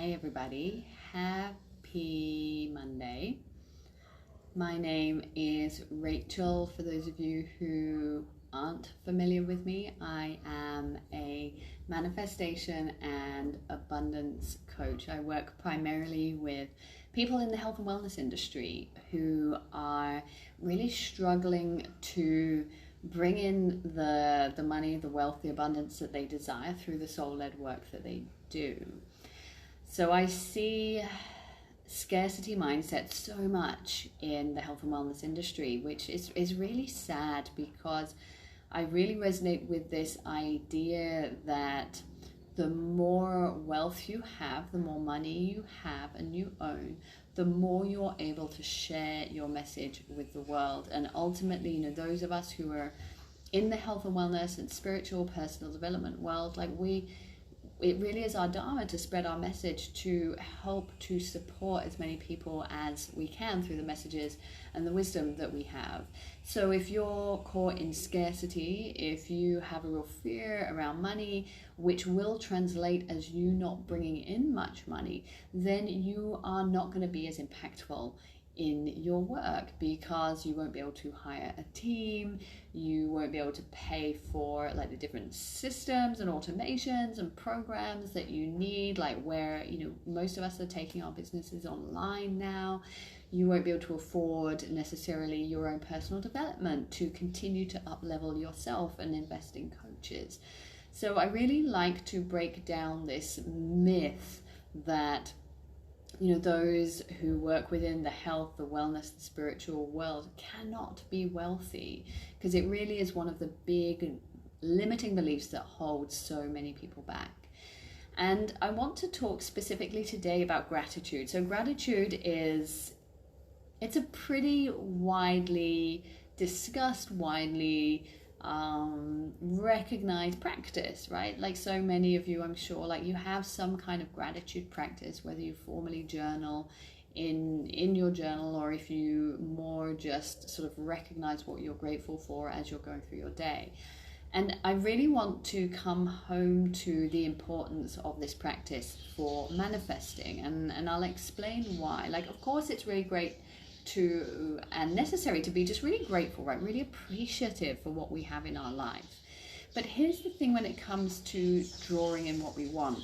Hey everybody, happy Monday. My name is Rachel. For those of you who aren't familiar with me, I am a manifestation and abundance coach. I work primarily with people in the health and wellness industry who are really struggling to bring in the money, the wealth, the abundance that they desire through the soul-led work that they do. So I see scarcity mindset so much in the health and wellness industry, which is really sad because I really resonate with this idea that the more wealth you have, the more money you have and you own, the more you're able to share your message with the world. And ultimately, those of us who are in the health and wellness and spiritual personal development world, it really is our dharma to spread our message, to help to support as many people as we can through the messages and the wisdom that we have. So if you're caught in scarcity, if you have a real fear around money, which will translate as you not bringing in much money, then you are not going to be as impactful in your work because you won't be able to hire a team, you won't be able to pay for the different systems and automations and programs that you need, where most of us are taking our businesses online now. You won't be able to afford necessarily your own personal development to continue to up level yourself and invest in coaches. So I really like to break down this myth that those who work within the health, the wellness, the spiritual world cannot be wealthy, because it really is one of the big limiting beliefs that holds so many people back. And I want to talk specifically today about gratitude. So gratitude it's a pretty widely discussed, widely recognized practice, right? Like so many of you, I'm sure, you have some kind of gratitude practice, whether you formally journal in your journal, or if you more just sort of recognize what you're grateful for as you're going through your day. And I really want to come home to the importance of this practice for manifesting, and I'll explain why. Of course, it's really great and necessary to be just really grateful, right? Really appreciative for what we have in our life. But here's the thing when it comes to drawing in what we want.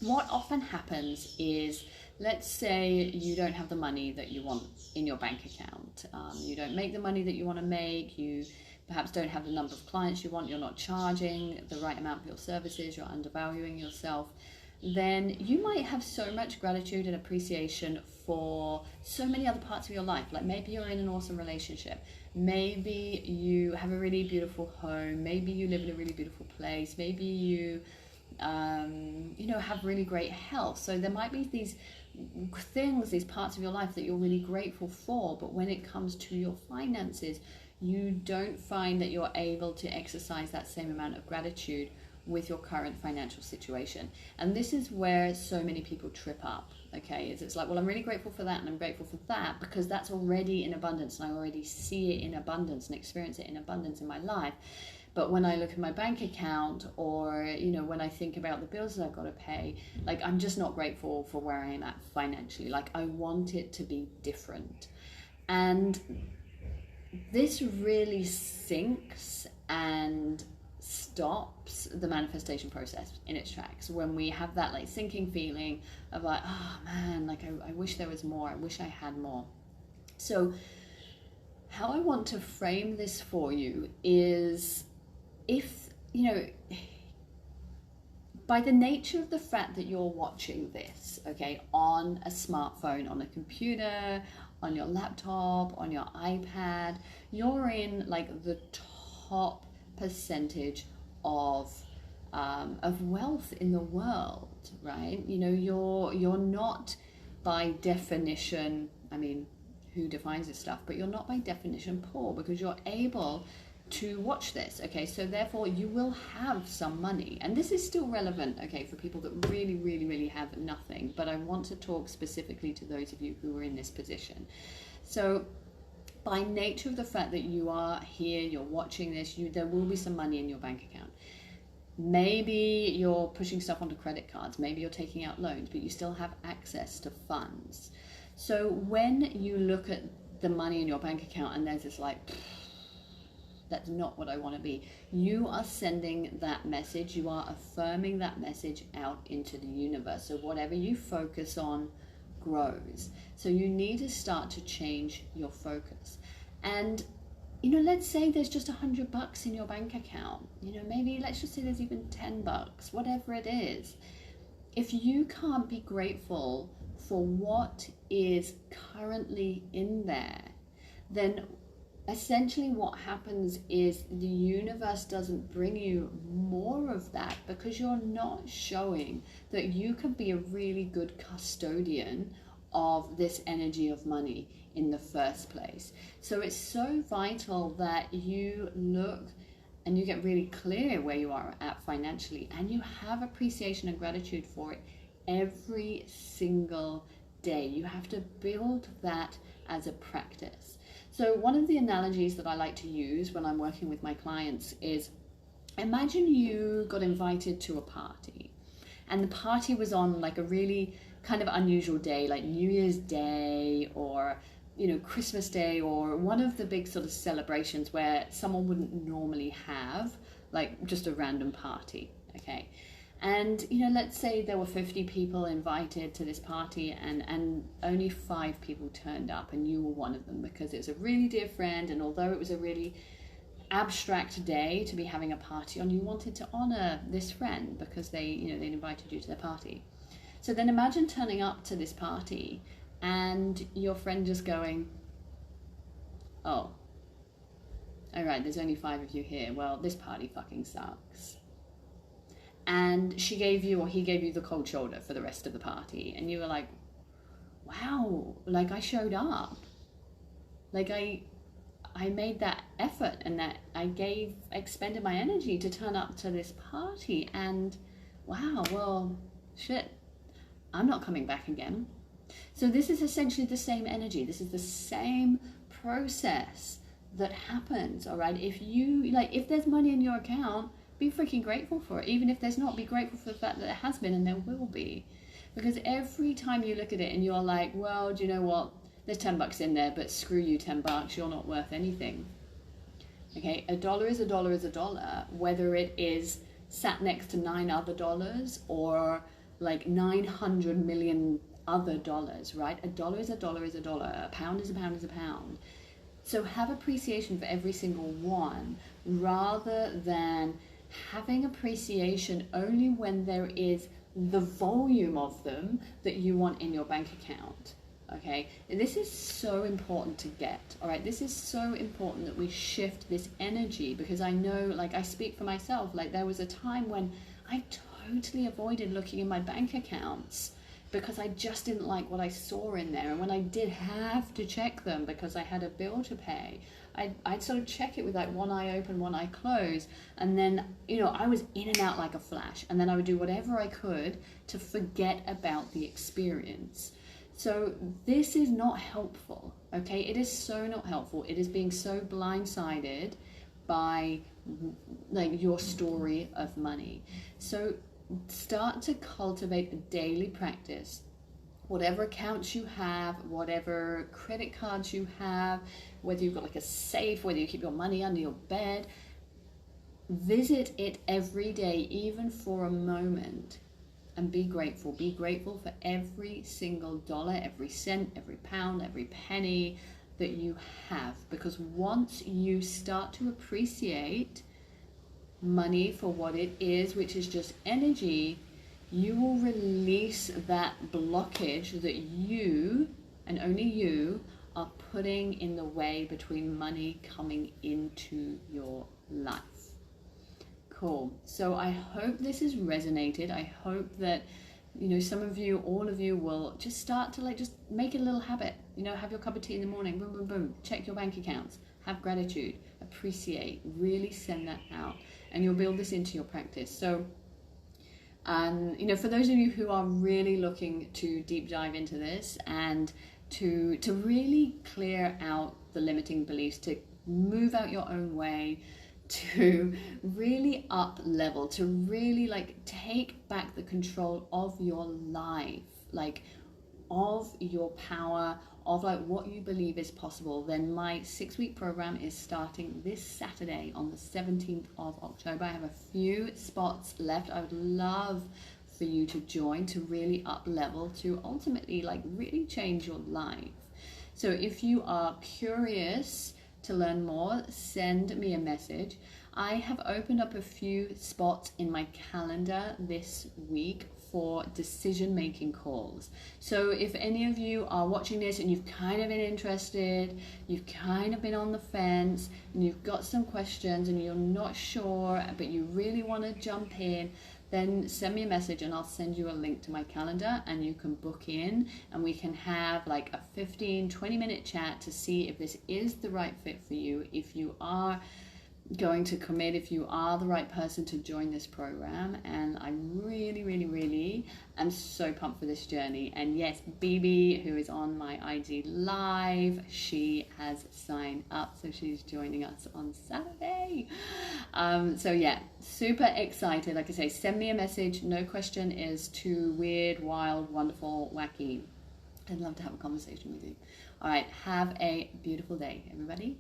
What often happens is, let's say you don't have the money that you want in your bank account. You don't make the money that you want to make. You perhaps don't have the number of clients you want. You're not charging the right amount for your services. You're undervaluing yourself. Then you might have so much gratitude and appreciation for so many other parts of your life. Maybe you're in an awesome relationship. Maybe you have a really beautiful home. Maybe you live in a really beautiful place. Maybe you, have really great health. So there might be these things, these parts of your life that you're really grateful for. But when it comes to your finances, you don't find that you're able to exercise that same amount of gratitude with your current financial situation. And this is where so many people trip up, okay? It's well, I'm really grateful for that and I'm grateful for that because that's already in abundance and I already see it in abundance and experience it in abundance in my life. But when I look at my bank account, or when I think about the bills that I've got to pay, I'm just not grateful for where I am at financially. I want it to be different. And this really sinks and stops the manifestation process in its tracks when we have that sinking feeling of oh man, I wish there was more, I wish I had more. So how I want to frame this for you is, if by the nature of the fact that you're watching this, okay, on a smartphone, on a computer, on your laptop, on your iPad, you're in the top percentage of wealth in the world, right? You're not by definition, who defines this stuff, but you're not by definition poor because you're able to watch this, okay? So therefore you will have some money, and this is still relevant, okay, for people that really, really, really have nothing, but I want to talk specifically to those of you who are in this position. So by nature of the fact that you are here, you're watching this, there will be some money in your bank account. Maybe you're pushing stuff onto credit cards, maybe you're taking out loans, but you still have access to funds. So when you look at the money in your bank account and there's this like, that's not what I want to be, you are sending that message, you are affirming that message out into the universe. So whatever you focus on grows. So you need to start to change your focus. And let's say there's just $100 in your bank account. Maybe let's just say there's even $10, whatever it is. If you can't be grateful for what is currently in there, then essentially what happens is the universe doesn't bring you more of that because you're not showing that you can be a really good custodian of this energy of money in the first place. So it's so vital that you look and you get really clear where you are at financially, and you have appreciation and gratitude for it every single day. You have to build that as a practice. So one of the analogies that I like to use when I'm working with my clients is, imagine you got invited to a party, and the party was on like a really kind of unusual day, like New Year's Day or Christmas Day, or one of the big sort of celebrations where someone wouldn't normally have like just a random party. Okay. And let's say there were 50 people invited to this party, and only 5 people turned up, and you were one of them, because it was a really dear friend, and although it was a really abstract day to be having a party on, you wanted to honor this friend because they invited you to their party. So then imagine turning up to this party and your friend just going, oh, all right, there's only 5 of you here. Well, this party fucking sucks. And she gave you, or he gave you, the cold shoulder for the rest of the party. And you were like, wow, like I showed up. Like I made that effort, and that I expended my energy to turn up to this party. And wow, well, shit, I'm not coming back again. So this is essentially the same energy. This is the same process that happens, all right? If there's money in your account, be freaking grateful for it. Even if there's not, be grateful for the fact that it has been, and there will be. Because every time you look at it and you're like, well, do you know what? There's $10 in there, but screw you, $10. You're not worth anything. Okay, a dollar is a dollar is a dollar, whether it is sat next to 9 other dollars or like 900 million other dollars, right? A dollar is a dollar is a dollar. A pound is a pound is a pound. So have appreciation for every single one, rather than having appreciation only when there is the volume of them that you want in your bank account. Okay, this is so important to get. All right, this is so important that we shift this energy, because I know, like, I speak for myself, like there was a time when I totally avoided looking in my bank accounts because I just didn't like what I saw in there. And when I did have to check them because I had a bill to pay, I'd sort of check it with like one eye open, one eye closed. And then, I was in and out like a flash. And then I would do whatever I could to forget about the experience. So this is not helpful, okay? It is so not helpful. It is being so blindsided by like your story of money. So start to cultivate a daily practice. Whatever accounts you have, whatever credit cards you have, whether you've got like a safe, whether you keep your money under your bed, visit it every day, even for a moment, and be grateful. Be grateful for every single dollar, every cent, every pound, every penny that you have. Because once you start to appreciate money for what it is, which is just energy, you will release that blockage that you, and only you, are putting in the way between money coming into your life. Cool. So I hope this has resonated. I hope that, some of you, all of you, will just start to just make it a little habit. Have your cup of tea in the morning, boom, boom, boom. Check your bank accounts. Have gratitude. Appreciate. Really send that out. And you'll build this into your practice. So, for those of you who are really looking to deep dive into this and to really clear out the limiting beliefs, to move out your own way, to really up level, to really like take back the control of your life, like of your power, of like what you believe is possible, then my 6-week program is starting this Saturday on the 17th of October. I have a few spots left. I would love for you to join, to really up level, to ultimately like really change your life. So if you are curious to learn more, send me a message. I have opened up a few spots in my calendar this week for decision-making calls. So if any of you are watching this and you've kind of been interested, you've kind of been on the fence, and you've got some questions and you're not sure, but you really want to jump in, then send me a message and I'll send you a link to my calendar and you can book in and we can have like a 15-20 minute chat to see if this is the right fit for you, if you are going to commit, if you are the right person to join this program. And I really am so pumped for this journey. And yes, BB, who is on my IG live, she has signed up, so she's joining us on Saturday. So yeah, super excited. Like I say, send me a message. No question is too weird, wild, wonderful, wacky. I'd love to have a conversation with you. All right, have a beautiful day, everybody.